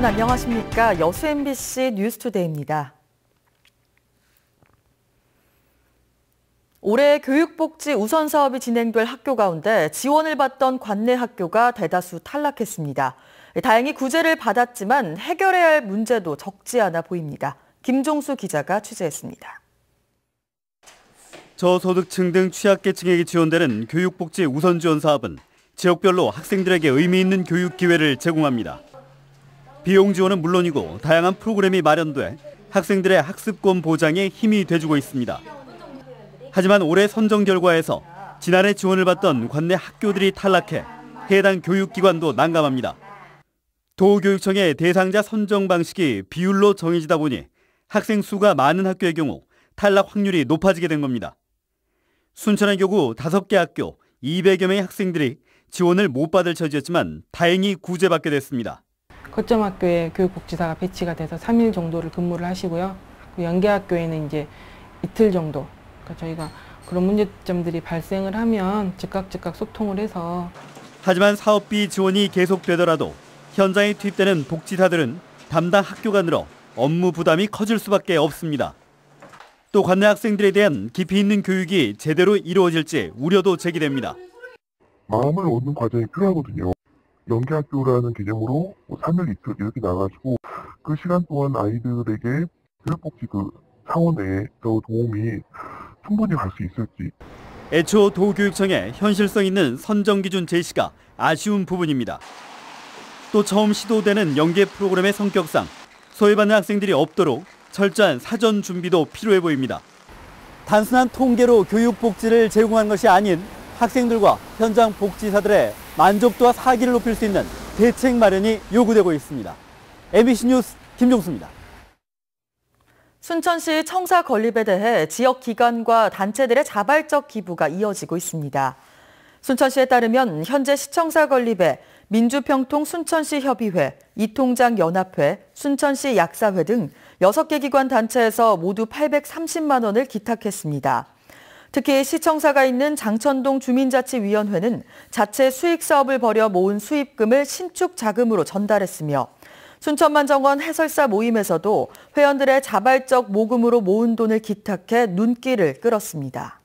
여러분 안녕하십니까? 여수 MBC 뉴스투데이입니다. 올해 교육복지 우선 사업이 진행될 학교 가운데 지원을 받던 관내 학교가 대다수 탈락했습니다. 다행히 구제를 받았지만 해결해야 할 문제도 적지 않아 보입니다. 김종수 기자가 취재했습니다. 저소득층 등 취약계층에게 지원되는 교육복지 우선 지원 사업은 지역별로 학생들에게 의미 있는 교육 기회를 제공합니다. 비용 지원은 물론이고 다양한 프로그램이 마련돼 학생들의 학습권 보장에 힘이 돼주고 있습니다. 하지만 올해 선정 결과에서 지난해 지원을 받던 관내 학교들이 탈락해 해당 교육기관도 난감합니다. 도교육청의 대상자 선정 방식이 비율로 정해지다 보니 학생 수가 많은 학교의 경우 탈락 확률이 높아지게 된 겁니다. 순천의 경우 5개 학교 200여 명의 학생들이 지원을 못 받을 처지였지만 다행히 구제받게 됐습니다. 거점 학교에 교육복지사가 배치가 돼서 3일 정도를 근무를 하시고요. 연계학교에는 이제 이틀 정도. 그러니까 저희가 그런 문제점들이 발생을 하면 즉각 소통을 해서. 하지만 사업비 지원이 계속되더라도 현장에 투입되는 복지사들은 담당 학교가 늘어 업무 부담이 커질 수밖에 없습니다. 또 관내 학생들에 대한 깊이 있는 교육이 제대로 이루어질지 우려도 제기됩니다. 마음을 얻는 과정이 필요하거든요. 연계학교라는 개념으로 3일 이틀 이렇게 나가지고 그 시간 동안 아이들에게 교육복지 차원의 도움이 충분히 갈 수 있을지. 애초 도교육청의 현실성 있는 선정 기준 제시가 아쉬운 부분입니다. 또 처음 시도되는 연계 프로그램의 성격상 소외받는 학생들이 없도록 철저한 사전 준비도 필요해 보입니다. 단순한 통계로 교육복지를 제공한 것이 아닌 학생들과 현장 복지사들의 만족도와 사기를 높일 수 있는 대책 마련이 요구되고 있습니다. MBC 뉴스 김종수입니다. 순천시 청사 건립에 대해 지역 기관과 단체들의 자발적 기부가 이어지고 있습니다. 순천시에 따르면 현재 시청사 건립에 민주평통 순천시 협의회, 이통장 연합회, 순천시 약사회 등 6개 기관 단체에서 모두 830만 원을 기탁했습니다. 특히 시청사가 있는 장천동 주민자치위원회는 자체 수익 사업을 벌여 모은 수입금을 신축 자금으로 전달했으며 순천만정원 해설사 모임에서도 회원들의 자발적 모금으로 모은 돈을 기탁해 눈길을 끌었습니다.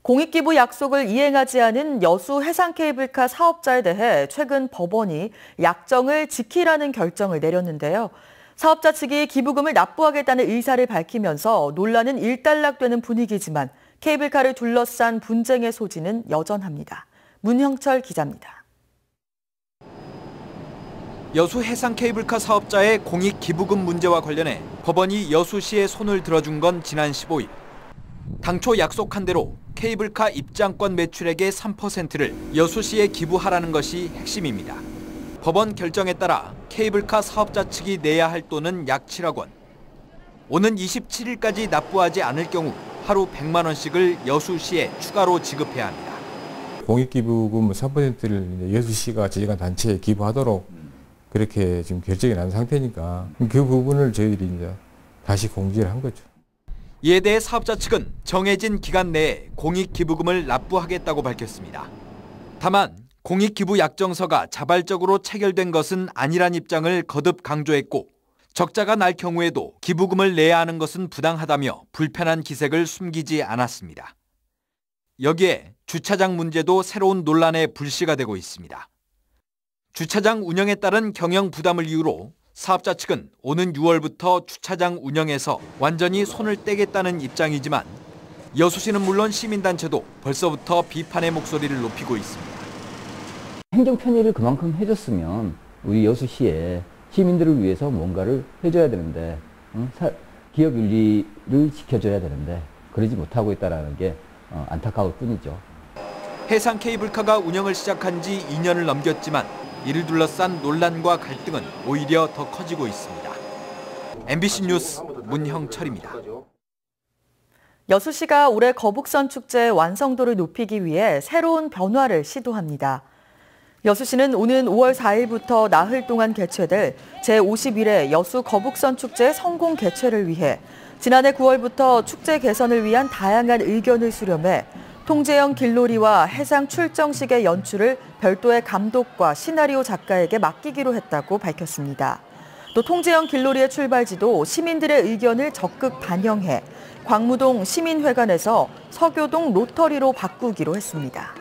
공익기부 약속을 이행하지 않은 여수 해상케이블카 사업자에 대해 최근 법원이 약정을 지키라는 결정을 내렸는데요. 사업자 측이 기부금을 납부하겠다는 의사를 밝히면서 논란은 일단락되는 분위기지만 케이블카를 둘러싼 분쟁의 소지는 여전합니다. 문형철 기자입니다. 여수 해상 케이블카 사업자의 공익 기부금 문제와 관련해 법원이 여수시에 손을 들어준 건 지난 15일. 당초 약속한 대로 케이블카 입장권 매출액의 3%를 여수시에 기부하라는 것이 핵심입니다. 법원 결정에 따라 케이블카 사업자 측이 내야 할 돈은 약 7억 원. 오는 27일까지 납부하지 않을 경우 하루 100만 원씩을 여수시에 추가로 지급해야 합니다. 공익기부금 3%를 여수시가 지정한 단체에 기부하도록 그렇게 지금 결정이 난 상태니까 그 부분을 저희들이 이제 다시 공지를 한 거죠. 이에 대해 사업자 측은 정해진 기간 내에 공익기부금을 납부하겠다고 밝혔습니다. 다만 공익기부 약정서가 자발적으로 체결된 것은 아니란 입장을 거듭 강조했고 적자가 날 경우에도 기부금을 내야 하는 것은 부당하다며 불편한 기색을 숨기지 않았습니다. 여기에 주차장 문제도 새로운 논란의 불씨가 되고 있습니다. 주차장 운영에 따른 경영 부담을 이유로 사업자 측은 오는 6월부터 주차장 운영에서 완전히 손을 떼겠다는 입장이지만 여수시는 물론 시민단체도 벌써부터 비판의 목소리를 높이고 있습니다. 행정 편의를 그만큼 해줬으면 우리 여수시에 시민들을 위해서 뭔가를 해줘야 되는데 기업 윤리를 지켜줘야 되는데 그러지 못하고 있다는 게 안타까울 뿐이죠. 해상 케이블카가 운영을 시작한 지 2년을 넘겼지만 이를 둘러싼 논란과 갈등은 오히려 더 커지고 있습니다. MBC 뉴스 문형철입니다. 여수시가 올해 거북선 축제의 완성도를 높이기 위해 새로운 변화를 시도합니다. 여수시는 오는 5월 4일부터 나흘 동안 개최될 제51회 여수 거북선 축제의 성공 개최를 위해 지난해 9월부터 축제 개선을 위한 다양한 의견을 수렴해 통제형 길놀이와 해상 출정식의 연출을 별도의 감독과 시나리오 작가에게 맡기기로 했다고 밝혔습니다. 또 통제형 길놀이의 출발지도 시민들의 의견을 적극 반영해 광무동 시민회관에서 서교동 로터리로 바꾸기로 했습니다.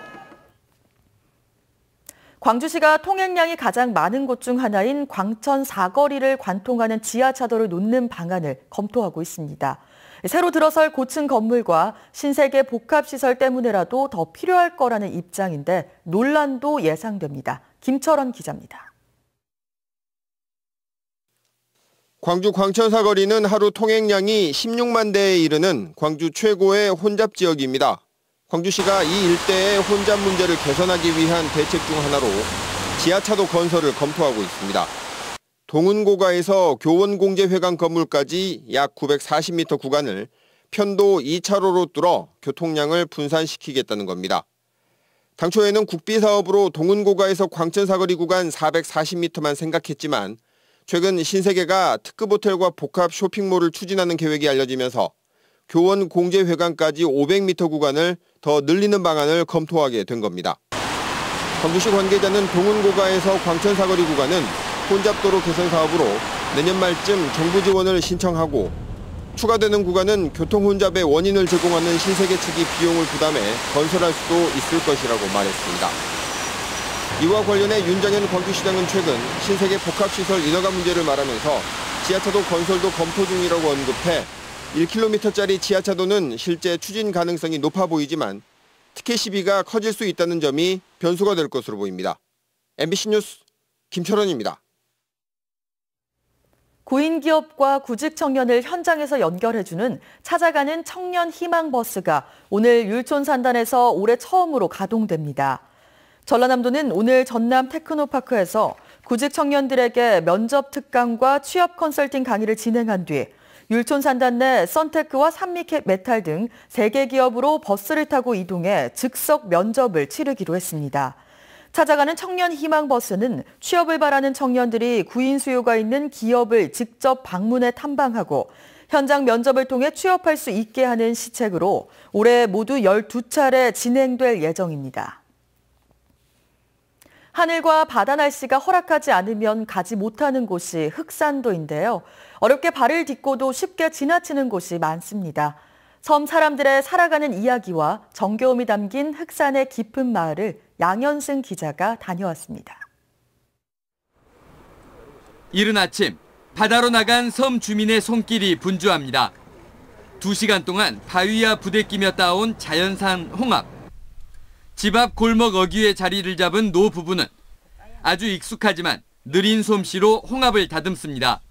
광주시가 통행량이 가장 많은 곳 중 하나인 광천 사거리를 관통하는 지하차도를 놓는 방안을 검토하고 있습니다. 새로 들어설 고층 건물과 신세계 복합시설 때문에라도 더 필요할 거라는 입장인데 논란도 예상됩니다. 김철원 기자입니다. 광주 광천 사거리는 하루 통행량이 16만 대에 이르는 광주 최고의 혼잡 지역입니다. 광주시가 이 일대의 혼잡 문제를 개선하기 위한 대책 중 하나로 지하차도 건설을 검토하고 있습니다. 동은고가에서 교원공제회관 건물까지 약 940m 구간을 편도 2차로로 뚫어 교통량을 분산시키겠다는 겁니다. 당초에는 국비사업으로 동은고가에서 광천사거리 구간 440m만 생각했지만 최근 신세계가 특급 호텔과 복합 쇼핑몰을 추진하는 계획이 알려지면서 교원공제회관까지 500m 구간을 더 늘리는 방안을 검토하게 된 겁니다. 광주시 관계자는 동은고가에서 광천사거리 구간은 혼잡도로 개선 사업으로 내년 말쯤 정부 지원을 신청하고 추가되는 구간은 교통 혼잡의 원인을 제공하는 신세계 측이 비용을 부담해 건설할 수도 있을 것이라고 말했습니다. 이와 관련해 윤장현 광주시장은 최근 신세계 복합시설 인허가 문제를 말하면서 지하차도 건설도 검토 중이라고 언급해 1km짜리 지하차도는 실제 추진 가능성이 높아 보이지만 티켓 시비가 커질 수 있다는 점이 변수가 될 것으로 보입니다. MBC 뉴스 김철원입니다. 구인 기업과 구직 청년을 현장에서 연결해주는 찾아가는 청년 희망 버스가 오늘 율촌 산단에서 올해 처음으로 가동됩니다. 전라남도는 오늘 전남 테크노파크에서 구직 청년들에게 면접 특강과 취업 컨설팅 강의를 진행한 뒤 율촌 산단 내 선테크와 산미메탈 등 3개 기업으로 버스를 타고 이동해 즉석 면접을 치르기로 했습니다. 찾아가는 청년 희망 버스는 취업을 바라는 청년들이 구인 수요가 있는 기업을 직접 방문해 탐방하고 현장 면접을 통해 취업할 수 있게 하는 시책으로 올해 모두 12차례 진행될 예정입니다. 하늘과 바다 날씨가 허락하지 않으면 가지 못하는 곳이 흑산도인데요. 어렵게 발을 딛고도 쉽게 지나치는 곳이 많습니다. 섬 사람들의 살아가는 이야기와 정겨움이 담긴 흑산의 깊은 마을을 양현승 기자가 다녀왔습니다. 이른 아침 바다로 나간 섬 주민의 손길이 분주합니다. 2시간 동안 바위와 부대끼며 따온 자연산 홍합. 집 앞 골목 어귀에 자리를 잡은 노 부부는 아주 익숙하지만 느린 솜씨로 홍합을 다듬습니다.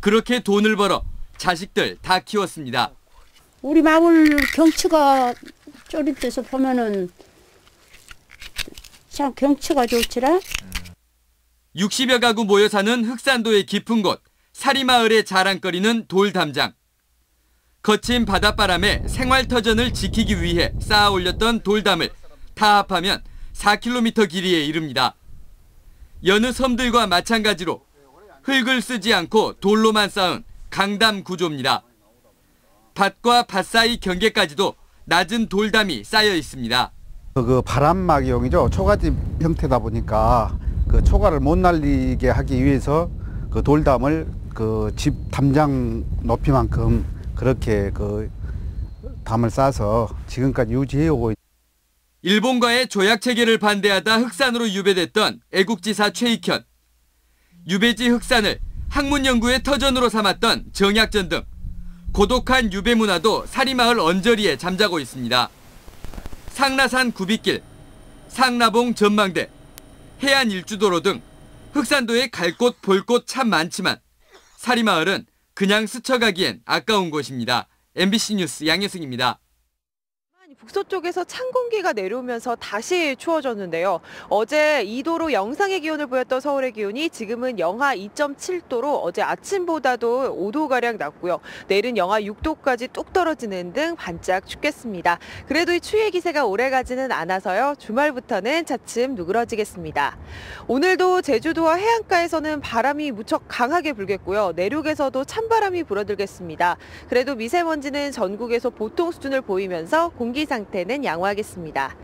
그렇게 돈을 벌어 자식들 다 키웠습니다. 우리 마을 경치가 쪼릿해서 보면은 참 경치가 좋지라. 60여 가구 모여 사는 흑산도의 깊은 곳 사리마을의 자랑거리는 돌담장. 거친 바닷바람에 생활터전을 지키기 위해 쌓아 올렸던 돌담을 다 합하면 4km 길이에 이릅니다. 여느 섬들과 마찬가지로 흙을 쓰지 않고 돌로만 쌓은 강담 구조입니다. 밭과 밭 사이 경계까지도 낮은 돌담이 쌓여 있습니다. 그 바람막이용이죠. 초가집 형태다 보니까 그 초가를 못 날리게 하기 위해서 그 돌담을 그 집 담장 높이만큼 그렇게 그 담을 싸서 지금까지 유지해 오고 있습니다. 일본과의 조약 체결을 반대하다 흑산으로 유배됐던 애국지사 최익현. 유배지 흑산을 학문 연구의 터전으로 삼았던 정약전 등 고독한 유배 문화도 사리마을 언저리에 잠자고 있습니다. 상라산 구빗길, 상라봉 전망대, 해안 일주도로 등 흑산도에 갈 곳 볼 곳 참 많지만 사리마을은 그냥 스쳐가기엔 아까운 곳입니다. MBC 뉴스 양혜승입니다. 북서쪽에서 찬 공기가 내려오면서 다시 추워졌는데요. 어제 2도로 영상의 기온을 보였던 서울의 기온이 지금은 영하 2.7도로 어제 아침보다도 5도가량 낮고요. 내일은 영하 6도까지 뚝 떨어지는 등 반짝 춥겠습니다. 그래도 이 추위의 기세가 오래가지는 않아서요. 주말부터는 차츰 누그러지겠습니다. 오늘도 제주도와 해안가에서는 바람이 무척 강하게 불겠고요. 내륙에서도 찬바람이 불어들겠습니다. 그래도 미세먼지는 전국에서 보통 수준을 보이면서 공기 공기 상태는 양호하겠습니다.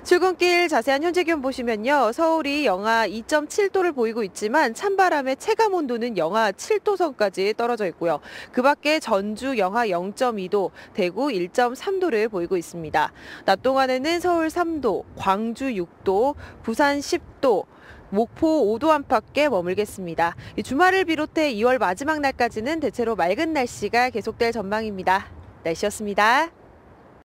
출근길 자세한 현재 기온 보시면요. 서울이 영하 2.7도를 보이고 있지만 찬바람에 체감 온도는 영하 7도 선까지 떨어져 있고요. 그 밖에 전주 영하 0.2도, 대구 1.3도를 보이고 있습니다. 낮 동안에는 서울 3도, 광주 6도, 부산 10도, 목포 5도 안팎에 머물겠습니다. 주말을 비롯해 2월 마지막 날까지는 대체로 맑은 날씨가 계속될 전망입니다. 날씨였습니다.